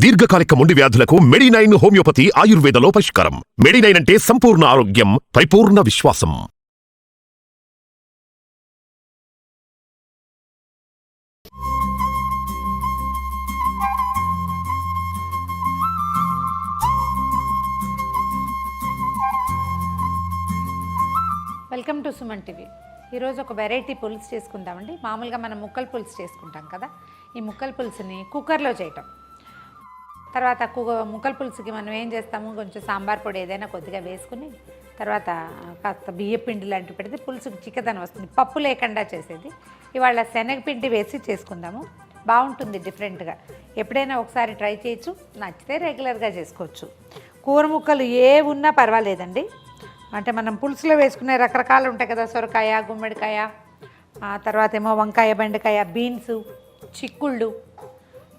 దీర్ఘకాలిక మొండి వ్యాధులకు మెడినైన్ హోమియోపతి ఆయుర్వేదలో పరిష్కారం. మెడినైన్ అంటే సంపూర్ణ ఆరోగ్యం, పరిపూర్ణ విశ్వాసం. Welcome to Suman TV. ఈరోజు ఒక వెరైటీ పులుసు చేసుకుందామండి. మామూలుగా మనం ముక్కల పులుసు చేసుకుంటాం కదా, ఈ ముక్కల పులుసుని కుక్కర్లో చేయటం. తర్వాత ముక్కల పులుసుకి మనం ఏం చేస్తాము, కొంచెం సాంబార్ పొడి ఏదైనా కొద్దిగా వేసుకుని తర్వాత కాస్త బియ్యపిండి లాంటివి పెడితే పులుసుకి చిక్కదనం వస్తుంది. పప్పు లేకుండా చేసేది. ఇవాళ శనగపిండి వేసి చేసుకుందాము. బాగుంటుంది డిఫరెంట్గా. ఎప్పుడైనా ఒకసారి ట్రై చేయొచ్చు, నచ్చితే రెగ్యులర్గా చేసుకోవచ్చు. కూర ముక్కలు ఏ ఉన్నా పర్వాలేదండి. అంటే మనం పులుసులో వేసుకునే రకరకాలు ఉంటాయి కదా, సొరకాయ, గుమ్మడికాయ, తర్వాత ఏమో వంకాయ, బెండకాయ, బీన్స్, చిక్కుళ్ళు,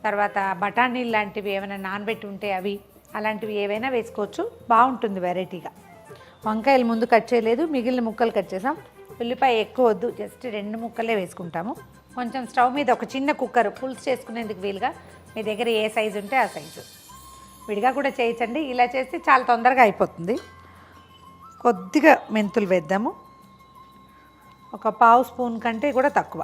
తర్వాత బఠానీలు లాంటివి ఏమైనా నానబెట్టి ఉంటే అవి, అలాంటివి ఏవైనా వేసుకోవచ్చు. బాగుంటుంది వెరైటీగా. వంకాయలు ముందు కట్ చేయలేదు, మిగిలిన ముక్కలు కట్ చేసాం. ఉల్లిపాయ ఎక్కువ వద్దు, జస్ట్ 2 ముక్కలే వేసుకుంటాము. కొంచెం స్టవ్ మీద ఒక చిన్న కుక్కర్ పులుసు చేసుకునేందుకు వీలుగా, మీ దగ్గర ఏ సైజు ఉంటే ఆ సైజు. విడిగా కూడా చేయొచ్చండి, ఇలా చేస్తే చాలా తొందరగా అయిపోతుంది. కొద్దిగా మెంతులు వేద్దాము, ఒక 1/2 స్పూన్ కంటే కూడా తక్కువ.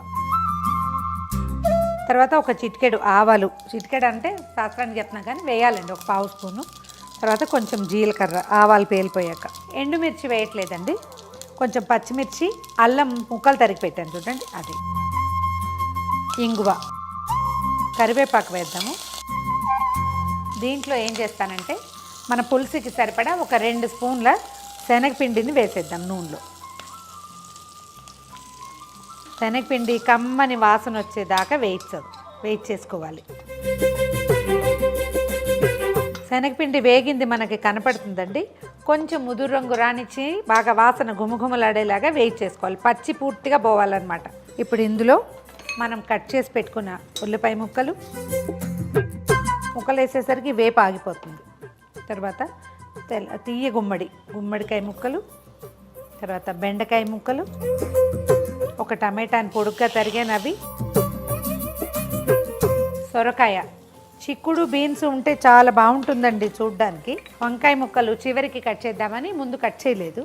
తర్వాత ఒక చిటికెడు ఆవాలు, చిటికెడు అంటే శాస్త్రానికి చెప్తున్నా కానీ వేయాలండి, ఒక 1/2 స్పూను. తర్వాత కొంచెం జీలకర్ర, ఆవాలు పేలిపోయాక. ఎండుమిర్చి వేయట్లేదండి, కొంచెం పచ్చిమిర్చి, అల్లం ముక్కలు తరిగి పెట్టాను చూడండి అది, ఇంగువ, కరివేపాకు వేద్దాము. దీంట్లో ఏం చేస్తానంటే మన పులుసుకి సరిపడా ఒక 2 స్పూన్ల శనగపిండిని వేసేద్దాం నూనెలో. శనగపిండి కమ్మని వాసన వచ్చేదాకా వెయిట్ చేసుకోవాలి. శనగపిండి వేగింది మనకి కనపడుతుందండి. కొంచెం ముదురు రంగు రానిచ్చి బాగా వాసన గుమగుమలాడేలాగా వెయిట్ చేసుకోవాలి. పచ్చి పూర్తిగా పోవాలన్నమాట. ఇప్పుడు ఇందులో మనం కట్ చేసి పెట్టుకున్న ఉల్లిపాయ ముక్కలు వేసేసరికి వేపు ఆగిపోతుంది. తర్వాత తీయ గుమ్మడికాయ ముక్కలు, తర్వాత బెండకాయ ముక్కలు, ఒక టమాటాని పొడుగ్గా తరిగానవి, సొరకాయ, చిక్కుడు, బీన్స్ ఉంటే చాలా బాగుంటుందండి చూడ్డానికి. వంకాయ ముక్కలు చివరికి కట్ చేద్దామని ముందు కట్ చేయలేదు.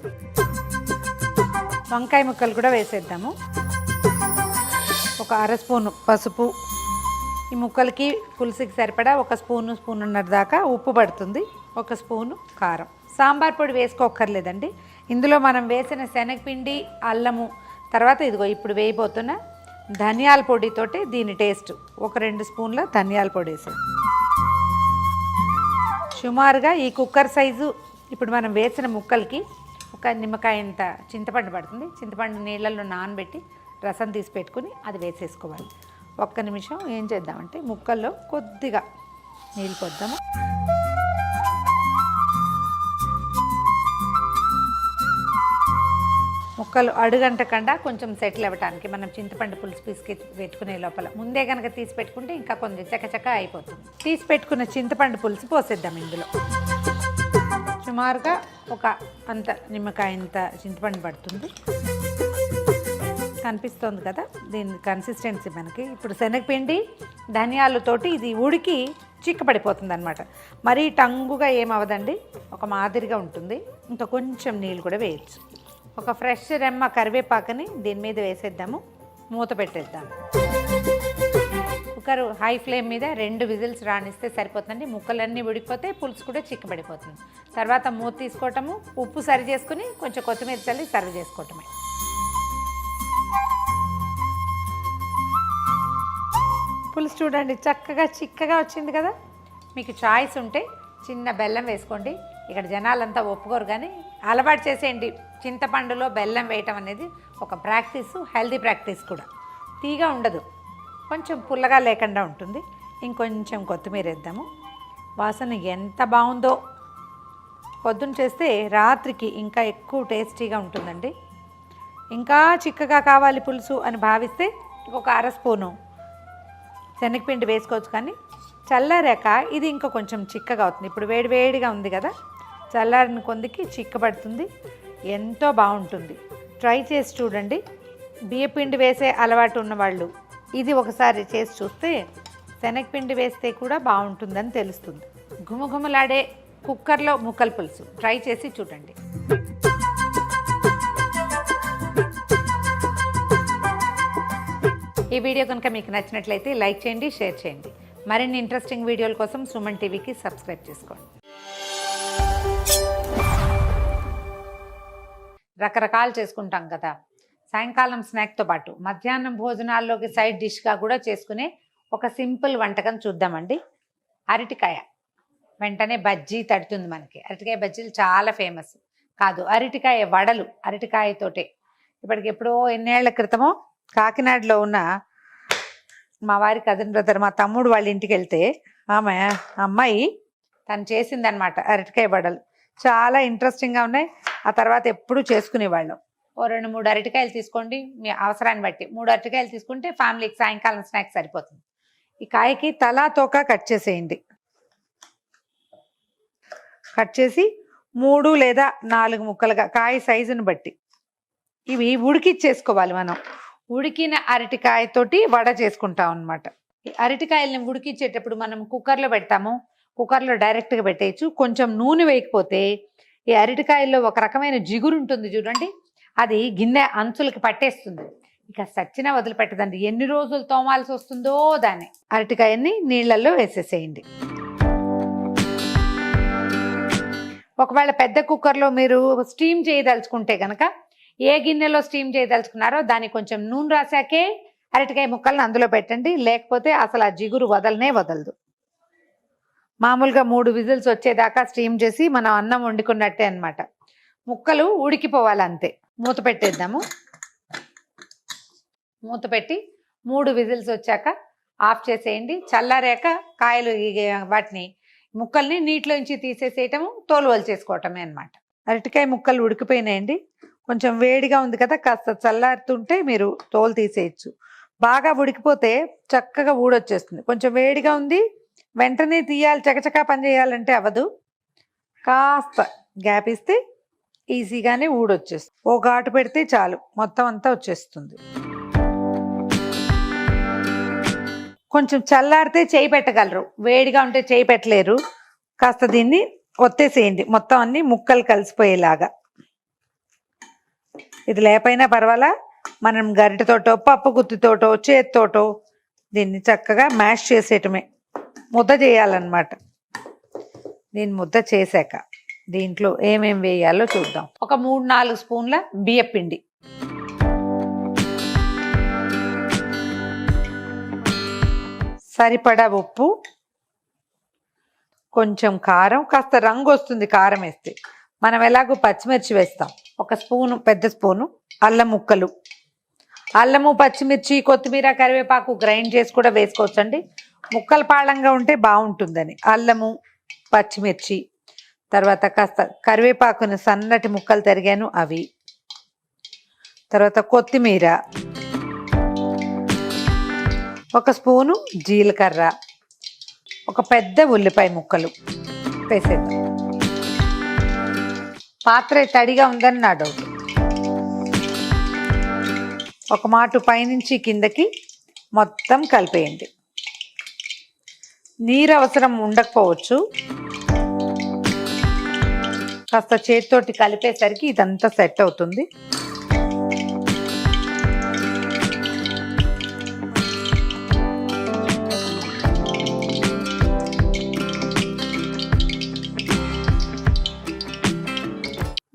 వంకాయ ముక్కలు కూడా వేసేద్దాము. ఒక 1/2 స్పూను పసుపు, ఈ ముక్కలకి పులుసుకి సరిపడా ఒక స్పూన్నర దాకా ఉప్పు పడుతుంది. 1 స్పూను కారం. సాంబార్ పొడి వేసుకోక్కర్లేదండి. ఇందులో మనం వేసిన శనగపిండి, అల్లము, తర్వాత ఇదిగో ఇప్పుడు వేయబోతున్న ధనియాల పొడితోటి దీని టేస్ట్. ఒక 2 స్పూన్ల ధనియాల పొడి వేసాం. సుమారుగా ఈ కుక్కర్ సైజు ఇప్పుడు మనం వేసిన ముక్కలకి ఒక నిమ్మకాయ ఇంత చింతపండు పడుతుంది. చింతపండు నీళ్ళల్లో నానబెట్టి రసం తీసి పెట్టుకుని అది వేసేసుకోవాలి. 1 నిమిషం ఏం చేద్దామంటే ముక్కల్లో కొద్దిగా నీళ్ళు పోద్దాము. ముక్కలు అడుగంటకుండా కొంచెం సెటిల్ అవ్వటానికి మనం చింతపండు పులుసు పిసికి పెట్టుకునే లోపల ముందే కనుక తీసి పెట్టుకుంటే ఇంకా కొంచెం చకచక అయిపోతుంది. తీసి పెట్టుకున్న చింతపండు పులుసు పోసేద్దాం ఇందులో. సుమారుగా ఒక అంత నిమ్మకాయ ఇంత చింతపండు పడుతుంది. కనిపిస్తుంది కదా దీని కన్సిస్టెన్సీ మనకి. ఇప్పుడు శనగపిండి ధనియాలతోటి ఇది ఉడికి చిక్కపడిపోతుంది అనమాట. మరీ టంగుగా ఏమవదండి, ఒక మాదిరిగా ఉంటుంది. ఇంకా కొంచెం నీళ్ళు కూడా వేయచ్చు. ఒక ఫ్రెష్ రెమ్మ కరివేపాకుని దీని మీద వేసేద్దాము. మూత పెట్టేద్దాము. కుక్కర్ హై ఫ్లేమ్ మీద 2 విజిల్స్ రానిస్తే సరిపోతుందండి. ముక్కలన్నీ ఉడికిపోతే పులుసు కూడా చిక్కబడిపోతుంది. తర్వాత మూత తీసుకోవటము, ఉప్పు సరి చేసుకుని కొంచెం కొత్తిమీర చల్లి సర్వ్ చేసుకోవటమే. పులుసు చూడండి చక్కగా చిక్కగా వచ్చింది కదా. మీకు చాయిస్ ఉంటే చిన్న బెల్లం వేసుకోండి. ఇక్కడ జనాలంతా ఒప్పుకోరు కానీ అలవాటు చేసేయండి. చింతపండులో బెల్లం వేయటం అనేది ఒక ప్రాక్టీసు, హెల్దీ ప్రాక్టీస్ కూడా. తీగా ఉండదు, కొంచెం పుల్లగా లేకుండా ఉంటుంది. ఇంకొంచెం కొత్తిమీర వేద్దాము. వాసన ఎంత బాగుందో. పొద్దున్న చేస్తే రాత్రికి ఇంకా ఎక్కువ టేస్టీగా ఉంటుందండి. ఇంకా చిక్కగా కావాలి పులుసు అని భావిస్తే ఒక 1/2 స్పూను శనగపిండి వేసుకోవచ్చు. కానీ చల్లారాక ఇది ఇంకా కొంచెం చిక్కగా అవుతుంది. ఇప్పుడు వేడిగా ఉంది కదా, చల్లారిన కొందికి చిక్కబడుతుంది. ఎంతో బాగుంటుంది. ట్రై చేసి చూడండి. బియ్యపిండి వేసే అలవాటు ఉన్నవాళ్ళు ఇది ఒకసారి చేసి చూస్తే శనగపిండి వేస్తే కూడా బాగుంటుందని తెలుస్తుంది. ఘుమఘుమలాడే కుక్కర్లో ముక్కల పులుసు ట్రై చేసి చూడండి. ఈ వీడియో కనుక మీకు నచ్చినట్లయితే లైక్ చేయండి, షేర్ చేయండి. మరిన్ని ఇంట్రెస్టింగ్ వీడియోల కోసం సుమన్ టీవీకి సబ్స్క్రైబ్ చేసుకోండి. రకరకాలు చేసుకుంటాం కదా, సాయంకాలం స్నాక్తో పాటు మధ్యాహ్నం భోజనాల్లోకి సైడ్ డిష్గా కూడా చేసుకునే ఒక సింపుల్ వంటకం చూద్దామండి. అరటికాయ వెంటనే బజ్జీ తడుతుంది మనకి. అరటికాయ బజ్జీలు చాలా ఫేమస్ కాదు, అరటికాయ వడలు అరటికాయతోటే. ఇప్పటికి ఎప్పుడో ఎన్నేళ్ల క్రితమో కాకినాడలో ఉన్న మా వారి కజిన్ బ్రదర్, మా తమ్ముడు వాళ్ళ ఇంటికి వెళ్తే అమ్మాయి తను చేసిందనమాట అరటికాయ వడలు. చాలా ఇంట్రెస్టింగ్గా ఉన్నాయి. ఆ తర్వాత ఎప్పుడు చేసుకునేవాళ్ళం. ఓ 2-3 అరటికాయలు తీసుకోండి, మీ అవసరాన్ని బట్టి 3 అరటికాయలు తీసుకుంటే ఫ్యామిలీకి సాయంకాలం స్నాక్స్ సరిపోతుంది. ఈ కాయకి తలా తోక కట్ చేసేయండి. కట్ చేసి 3 లేదా 4 ముక్కలుగా కాయ సైజుని బట్టి ఇవి ఉడికిచ్చేసుకోవాలి. మనం ఉడికిన అరటికాయతోటి వడ చేసుకుంటాం అనమాట. ఈ అరటికాయలని ఉడికిచ్చేటప్పుడు మనం కుక్కర్లో పెడతాము, కుక్కర్లో డైరెక్ట్గా పెట్టేయచ్చు. కొంచెం నూనె వేయకపోతే ఈ అరటికాయల్లో ఒక రకమైన జిగురు ఉంటుంది చూడండి, అది గిన్నె అంచులకి పట్టేస్తుంది. ఇక సచ్చినా వదిలిపెట్టదండి. ఎన్ని రోజులు తోమాల్సి వస్తుందో దాన్ని. అరటికాయని నీళ్ళల్లో వేసేసేయండి. ఒకవేళ పెద్ద కుక్కర్లో మీరు స్టీమ్ చేయదలుచుకుంటే కనుక ఏ గిన్నెలో స్టీమ్ చేయదలుచుకున్నారో దానికి కొంచెం నూనె రాసాకే అరటికాయ ముక్కలను అందులో పెట్టండి. లేకపోతే అసలు ఆ జిగురు వదలనే వదలదు. మామూలుగా 3 విజిల్స్ వచ్చేదాకా స్టీమ్ చేసి మనం అన్నం వండుకున్నట్టే అన్నమాట. ముక్కలు ఉడికిపోవాలి అంతే. మూత పెట్టేద్దాము. మూత పెట్టి 3 విజిల్స్ వచ్చాక ఆఫ్ చేసేయండి. చల్లారాక కాయలు వాటిని ముక్కల్ని నీటిలోంచి తీసేసేయటము, తోలు వలిచేసుకోవటమే అనమాట. అరటికాయ ముక్కలు ఉడికిపోయినాయండి. కొంచెం వేడిగా ఉంది కదా, కాస్త చల్లారుతుంటే మీరు తోలు తీసేయచ్చు. బాగా ఉడికిపోతే చక్కగా ఊడొచ్చేస్తుంది. కొంచెం వేడిగా ఉంది, వెంటనే తీయాలి, చకచకా పని చేయాలంటే అవ్వదు. కాస్త గ్యాప్ ఇస్తే ఈజీగానే ఊడొచ్చేస్తుంది. ఓ ఘాటు పెడితే చాలు, మొత్తం అంతా వచ్చేస్తుంది. కొంచెం చల్లారితే చేయి పెట్టగలరు, వేడిగా ఉంటే చేయి పెట్టలేరు. కాస్త దీన్ని ఒత్తేసేయండి, మొత్తం అన్ని ముక్కలు కలిసిపోయేలాగా. ఇది లేపైనా పర్వాలా, మనం గరిటెతోటో పప్పు గుత్తితోటో చేతితోటో దీన్ని చక్కగా మ్యాష్ చేసేయటమే. ముద్ద చేయాలన్నమాట. దీన్ని ముద్ద చేశాక దీంట్లో ఏమేం వేయాలో చూద్దాం. ఒక 3-4 స్పూన్ల బియ్యపిండి, సరిపడా ఉప్పు, కొంచెం కారం. కాస్త రంగు వస్తుంది కారం వేస్తే. మనం ఎలాగో పచ్చిమిర్చి వేస్తాం. ఒక స్పూను, పెద్ద స్పూను అల్లం ముక్కలు. అల్లము, పచ్చిమిర్చి, కొత్తిమీర, కరివేపాకు గ్రైండ్ చేసి కూడా వేసుకోవచ్చండి. ముక్కలు పాళంగా ఉంటే బాగుంటుందని. అల్లము, పచ్చిమిర్చి, తర్వాత కాస్త కరివేపాకుని సన్నటి ముక్కలు తరిగాను అవి, తర్వాత కొత్తిమీర, ఒక స్పూను జీలకర్ర, ఒక పెద్ద ఉల్లిపాయ ముక్కలు వేసేద్దాం. పాత్ర తడిగా ఉందని నా డౌట్. ఒక మాటు పైనుంచి కిందకి మొత్తం కలిపేయండి. నీరు అవసరం ఉండకపోవచ్చు, కాస్త చేతితోటి కలిపేసరికి ఇదంతా సెట్ అవుతుంది.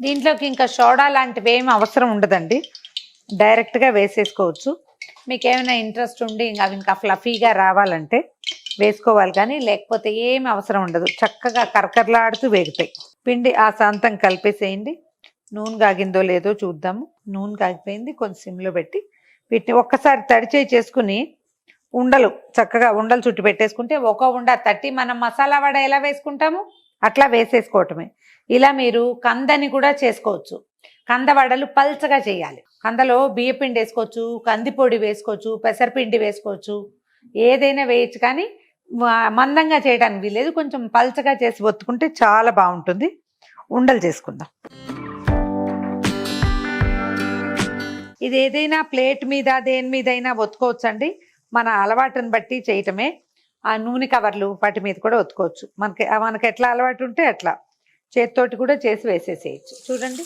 దీంట్లోకి ఇంకా సోడా లాంటివి ఏమి అవసరం ఉండదండి, డైరెక్ట్గా వేసేసుకోవచ్చు. మీకు ఏమైనా ఇంట్రెస్ట్ ఉండి అవి ఇంకా ఫ్లఫీగా రావాలంటే వేసుకోవాలి, కానీ లేకపోతే ఏమి అవసరం ఉండదు. చక్కగా కరకరలాడుతూ వేగుతాయి. పిండి ఆ శాంతం కలిపేసేయండి. నూనె కాగిందో లేదో చూద్దాము. నూనె కాగిపోయింది. కొంచెం సిమ్లో పెట్టి వీటిని ఒక్కసారి తడిచేయి చేసుకుని ఉండలు చక్కగా ఉండలు చుట్టి పెట్టేసుకుంటే ఒక ఉండ తట్టి మనం మసాలా వడ ఎలా వేసుకుంటాము అట్లా వేసేసుకోవటమే. ఇలా మీరు కందని కూడా చేసుకోవచ్చు. కంద వడలు పల్చగా చేయాలి. కందలో బియ్యపిండి వేసుకోవచ్చు, కందిపొడి వేసుకోవచ్చు, పెసరపిండి వేసుకోవచ్చు, ఏదైనా వేయచ్చు. కానీ మందంగా చేయడానికి వీలేదు. కొంచెం పల్చగా చేసి ఒత్తుకుంటే చాలా బాగుంటుంది. ఉండలు చేసుకుందాం. ఇది ఏదైనా ప్లేట్ మీద దేని మీదైనా ఒత్తుకోవచ్చండి, మన అలవాటుని బట్టి చేయటమే. ఆ నూనె కవర్లు వాటి మీద కూడా ఒత్తుకోవచ్చు. మనకి ఎట్లా అలవాటు ఉంటే అట్లా చేతితోటి కూడా చేసి వేసేసేయచ్చు. చూడండి,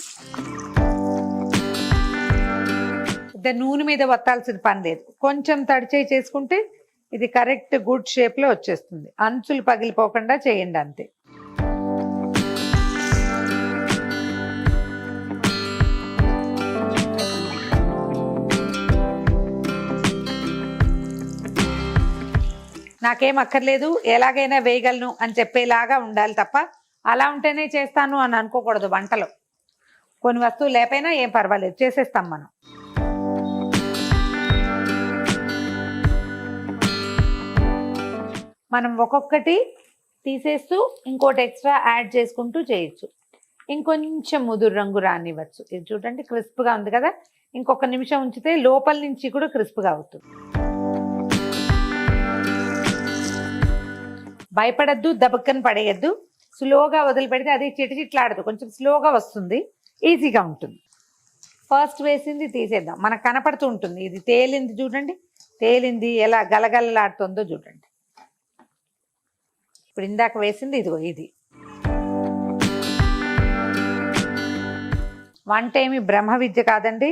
నూనె మీద వత్తాల్సిన పని లేదు. కొంచెం తడిచేయి చేసుకుంటే ఇది కరెక్ట్ గుడ్ షేప్లో వచ్చేస్తుంది. అంచులు పగిలిపోకుండా చేయండి అంతే. నాకేం అక్కర్లేదు, ఎలాగైనా వేయగలను అని చెప్పేలాగా ఉండాలి తప్ప అలా ఉంటేనే చేస్తాను అని అనుకోకూడదు. వంటలో కొన్ని వస్తువులు లేకపోయినా ఏం పర్వాలేదు, చేసేస్తాం మనం. మనం ఒక్కొక్కటి తీసేస్తూ ఇంకోటి ఎక్స్ట్రా యాడ్ చేసుకుంటూ చేయొచ్చు. ఇంకొంచెం ముదురు రంగు రానివ్వచ్చు. ఇది చూడండి క్రిస్ప్గా ఉంది కదా, ఇంకొక నిమిషం ఉంచితే లోపల నుంచి కూడా క్రిస్ప్గా అవుతుంది. భయపడద్దు, దబక్కని పడేయద్దు. స్లోగా వదిలిపెడితే అది చిటిచిట్లాడదు, కొంచెం స్లోగా వస్తుంది, ఈజీగా ఉంటుంది. ఫస్ట్ వేసింది తీసేద్దాం, మనకు కనపడుతూ ఉంటుంది. ఇది తేలింది చూడండి, తేలింది ఎలా గలగలలాడుతుందో చూడండి. ఇప్పుడు ఇందాక వేసింది ఇదిగో ఇది. వంట ఏమి బ్రహ్మ విద్య కాదండి,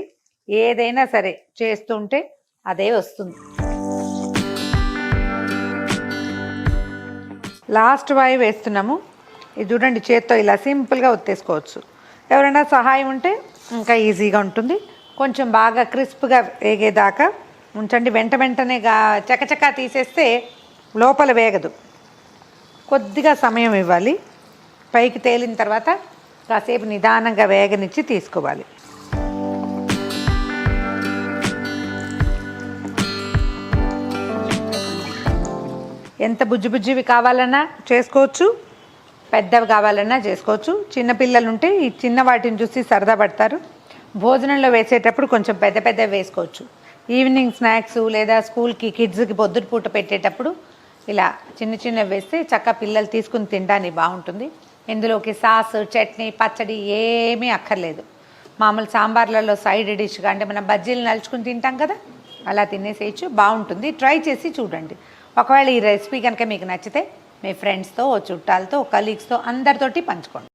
ఏదైనా సరే చేస్తుంటే అదే వస్తుంది. లాస్ట్ వాయి వేస్తున్నాము. ఇది చూడండి, చేత్తో ఇలా సింపుల్గా ఒత్తేసుకోవచ్చు. ఎవరైనా సహాయం ఉంటే ఇంకా ఈజీగా ఉంటుంది. కొంచెం బాగా క్రిస్ప్గా వేగేదాకా ఉంచండి. వెంటనే చకచకా తీసేస్తే లోపల వేగదు. కొద్దిగా సమయం ఇవ్వాలి. పైకి తేలిన తర్వాత కాసేపు నిదానంగా వేగనిచ్చి తీసుకోవాలి. ఎంత బుజ్జివి కావాలన్నా చేసుకోవచ్చు, పెద్దవి కావాలన్నా చేసుకోవచ్చు. చిన్నపిల్లలు ఉంటే ఈ చిన్న వాటిని చూసి సరదా పడతారు. భోజనంలో వేసేటప్పుడు కొంచెం పెద్దవి వేసుకోవచ్చు. ఈవినింగ్ స్నాక్స్ లేదా స్కూల్కి కిడ్స్కి పొద్దుటిపూట పెట్టేటప్పుడు ఇలా చిన్నవి వేస్తే చక్కగా పిల్లలు తీసుకుని తినడానికి బాగుంటుంది. ఇందులోకి సాస్, చట్నీ, పచ్చడి ఏమీ అక్కర్లేదు. మామూలు సాంబార్లలో సైడ్ డిష్గా అంటే మనం బజ్జీలు నలుచుకుని తింటాం కదా, అలా తినేసేయచ్చు, బాగుంటుంది. ట్రై చేసి చూడండి. ఒకవేళ ఈ రెసిపీ కనుక మీకు నచ్చితే మీ ఫ్రెండ్స్తో, చుట్టాలతో, కలీగ్స్తో అందరితోటి పంచుకోండి.